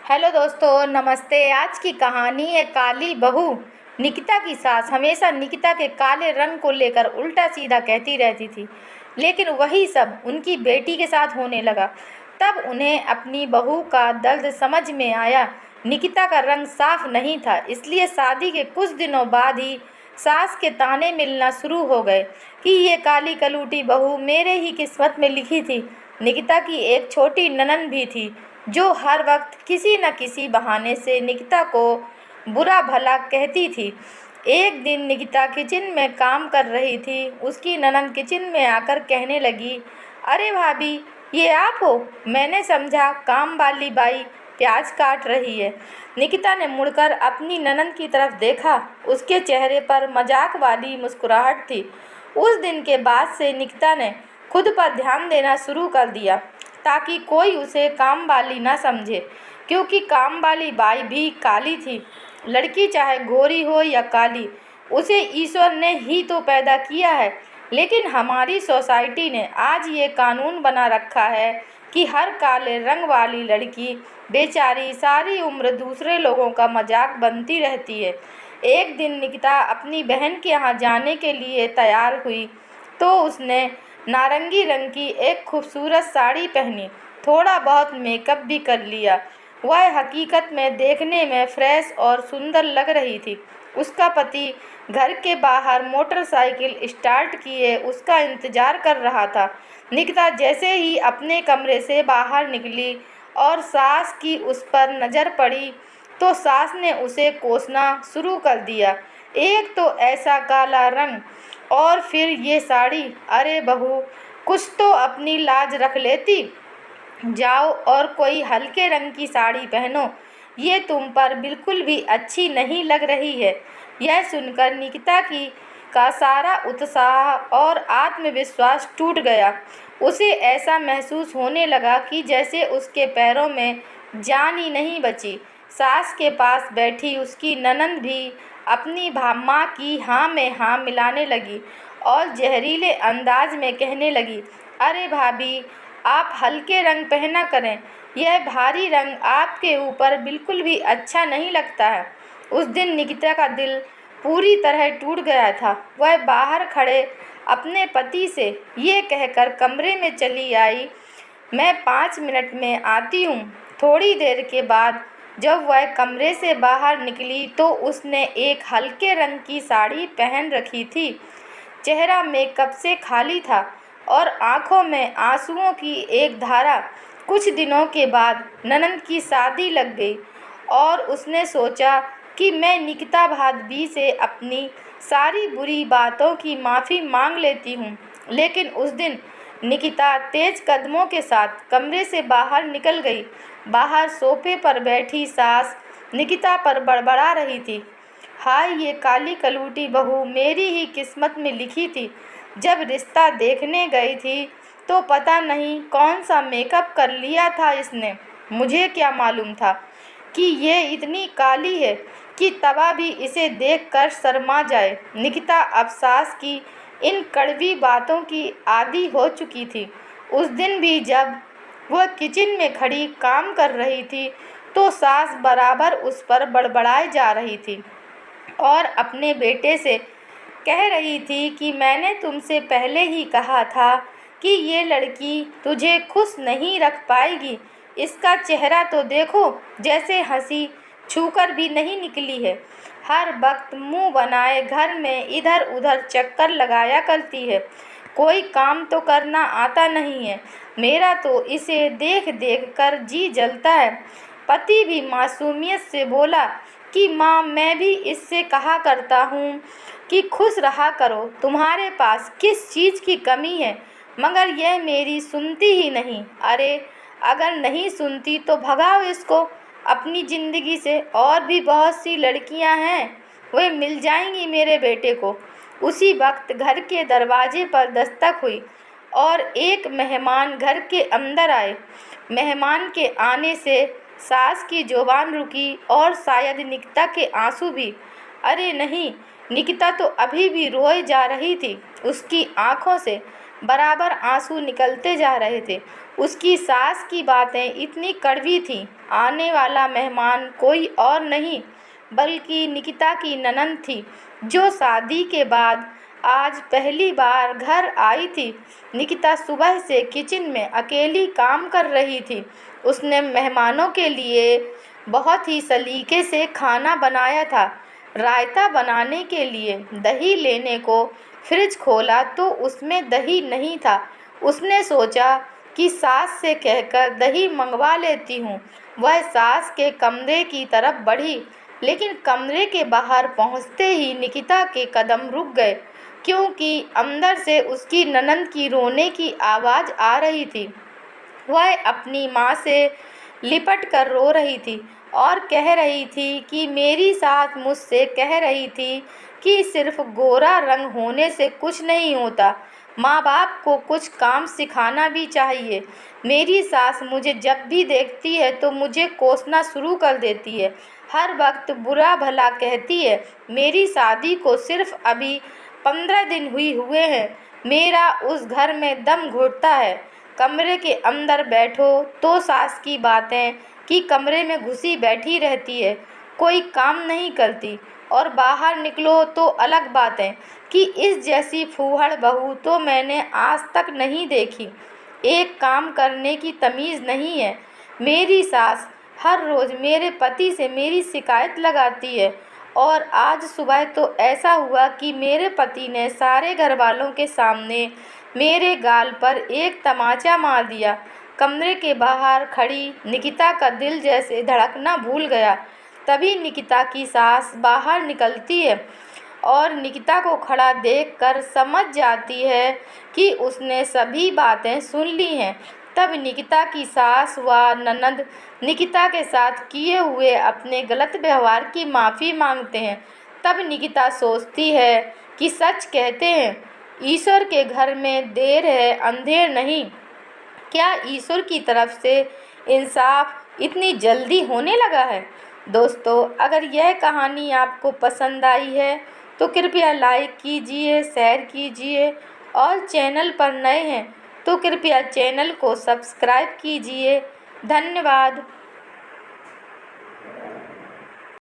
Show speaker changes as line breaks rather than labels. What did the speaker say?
Hello दोस्तों, नमस्ते। आज की कहानी है काली बहू। निकिता की सास हमेशा निकिता के काले रंग को लेकर उल्टा सीधा कहती रहती थी, लेकिन वही सब उनकी बेटी के साथ होने लगा। तब उन्हें अपनी बहू का दर्द समझ में आया। निकिता का रंग साफ नहीं था, इसलिए शादी के कुछ दिनों बाद ही सास के ताने मिलना शुरू हो गए कि ये काली कलूटी बहू मेरे ही किस्मत में लिखी थी। निकिता की एक छोटी ननंद भी थी जो हर वक्त किसी न किसी बहाने से निकिता को बुरा भला कहती थी। एक दिन निकिता किचन में काम कर रही थी। उसकी ननंद किचन में आकर कहने लगी, अरे भाभी, ये आप हो? मैंने समझा काम वाली बाई प्याज काट रही है। निकिता ने मुड़कर अपनी ननंद की तरफ देखा। उसके चेहरे पर मजाक वाली मुस्कुराहट थी। उस दिन के बाद से निकिता ने खुद पर ध्यान देना शुरू कर दिया ताकि कोई उसे काम वाली ना समझे, क्योंकि काम वाली बाई भी काली थी। लड़की चाहे गोरी हो या काली, उसे ईश्वर ने ही तो पैदा किया है। लेकिन हमारी सोसाइटी ने आज ये कानून बना रखा है कि हर काले रंग वाली लड़की बेचारी सारी उम्र दूसरे लोगों का मजाक बनती रहती है। एक दिन निकिता अपनी बहन के यहाँ जाने के लिए तैयार हुई तो उसने नारंगी रंग की एक खूबसूरत साड़ी पहनी। थोड़ा बहुत मेकअप भी कर लिया। वह हकीकत में देखने में फ्रेश और सुंदर लग रही थी। उसका पति घर के बाहर मोटरसाइकिल स्टार्ट किए उसका इंतजार कर रहा था। निकिता जैसे ही अपने कमरे से बाहर निकली और सास की उस पर नज़र पड़ी तो सास ने उसे कोसना शुरू कर दिया। एक तो ऐसा काला रंग और फिर ये साड़ी। अरे बहू, कुछ तो अपनी लाज रख लेती। जाओ और कोई हल्के रंग की साड़ी पहनो, ये तुम पर बिल्कुल भी अच्छी नहीं लग रही है। यह सुनकर निकिता की का सारा उत्साह और आत्मविश्वास टूट गया। उसे ऐसा महसूस होने लगा कि जैसे उसके पैरों में जान ही नहीं बची। सास के पास बैठी उसकी ननंद भी अपनी माँ की हाँ में हाँ मिलाने लगी और जहरीले अंदाज में कहने लगी, अरे भाभी, आप हल्के रंग पहना करें। यह भारी रंग आपके ऊपर बिल्कुल भी अच्छा नहीं लगता है। उस दिन निकिता का दिल पूरी तरह टूट गया था। वह बाहर खड़े अपने पति से ये कहकर कमरे में चली आई, मैं 5 मिनट में आती हूँ। थोड़ी देर के बाद जब वह कमरे से बाहर निकली तो उसने एक हल्के रंग की साड़ी पहन रखी थी। चेहरा मेकअप से खाली था और आंखों में आंसुओं की एक धारा। कुछ दिनों के बाद ननंद की शादी लग गई और उसने सोचा कि मैं निकिता भाभी से अपनी सारी बुरी बातों की माफ़ी मांग लेती हूँ। लेकिन उस दिन निकिता तेज कदमों के साथ कमरे से बाहर निकल गई। बाहर सोफे पर बैठी सास निकिता पर बड़बड़ा रही थी, हाय, ये काली कलूटी बहू मेरी ही किस्मत में लिखी थी। जब रिश्ता देखने गई थी तो पता नहीं कौन सा मेकअप कर लिया था इसने। मुझे क्या मालूम था कि ये इतनी काली है कि तवा भी इसे देखकर शर्मा जाए। निकिता अब सास की इन कड़वी बातों की आदी हो चुकी थी। उस दिन भी जब वह किचन में खड़ी काम कर रही थी तो सास बराबर उस पर बड़बड़ाई जा रही थी और अपने बेटे से कह रही थी कि मैंने तुमसे पहले ही कहा था कि ये लड़की तुझे खुश नहीं रख पाएगी। इसका चेहरा तो देखो, जैसे हंसी छूकर भी नहीं निकली है। हर वक्त मुंह बनाए घर में इधर उधर चक्कर लगाया करती है। कोई काम तो करना आता नहीं है। मेरा तो इसे देख देख कर जी जलता है। पति भी मासूमियत से बोला कि माँ, मैं भी इससे कहा करता हूँ कि खुश रहा करो, तुम्हारे पास किस चीज़ की कमी है, मगर यह मेरी सुनती ही नहीं। अरे, अगर नहीं सुनती तो भगाओ इसको अपनी ज़िंदगी से। और भी बहुत सी लड़कियां हैं, वे मिल जाएंगी मेरे बेटे को। उसी वक्त घर के दरवाजे पर दस्तक हुई और एक मेहमान घर के अंदर आए। मेहमान के आने से सास की जुबान रुकी और शायद निकिता के आंसू भी। अरे नहीं, निकिता तो अभी भी रोए जा रही थी। उसकी आंखों से बराबर आंसू निकलते जा रहे थे। उसकी सास की बातें इतनी कड़वी थीं। आने वाला मेहमान कोई और नहीं बल्कि निकिता की ननंद थी, जो शादी के बाद आज पहली बार घर आई थी। निकिता सुबह से किचन में अकेली काम कर रही थी। उसने मेहमानों के लिए बहुत ही सलीके से खाना बनाया था। रायता बनाने के लिए दही लेने को फ्रिज खोला तो उसमें दही नहीं था। उसने सोचा कि सास से कहकर दही मंगवा लेती हूँ। वह सास के कमरे की तरफ बढ़ी, लेकिन कमरे के बाहर पहुँचते ही निकिता के कदम रुक गए, क्योंकि अंदर से उसकी ननंद की रोने की आवाज़ आ रही थी। वह अपनी माँ से लिपट कर रो रही थी और कह रही थी कि मेरी सास मुझसे कह रही थी कि सिर्फ गोरा रंग होने से कुछ नहीं होता, माँ बाप को कुछ काम सिखाना भी चाहिए। मेरी सास मुझे जब भी देखती है तो मुझे कोसना शुरू कर देती है, हर वक्त बुरा भला कहती है। मेरी शादी को सिर्फ अभी 15 दिन हुए हैं। मेरा उस घर में दम घुटता है। कमरे के अंदर बैठो तो सास की बातें कि कमरे में घुसी बैठी रहती है, कोई काम नहीं करती, और बाहर निकलो तो अलग बातें कि इस जैसी फूहड़ बहू तो मैंने आज तक नहीं देखी। एक काम करने की तमीज़ नहीं है। मेरी सास हर रोज़ मेरे पति से मेरी शिकायत लगाती है, और आज सुबह तो ऐसा हुआ कि मेरे पति ने सारे घर वालों के सामने मेरे गाल पर एक तमाचा मार दिया। कमरे के बाहर खड़ी निकिता का दिल जैसे धड़कना भूल गया। तभी निकिता की सास बाहर निकलती है और निकिता को खड़ा देखकर समझ जाती है कि उसने सभी बातें सुन ली हैं। तब निकिता की सास व ननद निकिता के साथ किए हुए अपने गलत व्यवहार की माफ़ी मांगते हैं। तब निकिता सोचती है कि सच कहते हैं, ईश्वर के घर में देर है अंधेर नहीं। क्या ईश्वर की तरफ से इंसाफ इतनी जल्दी होने लगा है? दोस्तों, अगर यह कहानी आपको पसंद आई है तो कृपया लाइक कीजिए, शेयर कीजिए, और चैनल पर नए हैं तो कृपया चैनल को सब्सक्राइब कीजिए। धन्यवाद।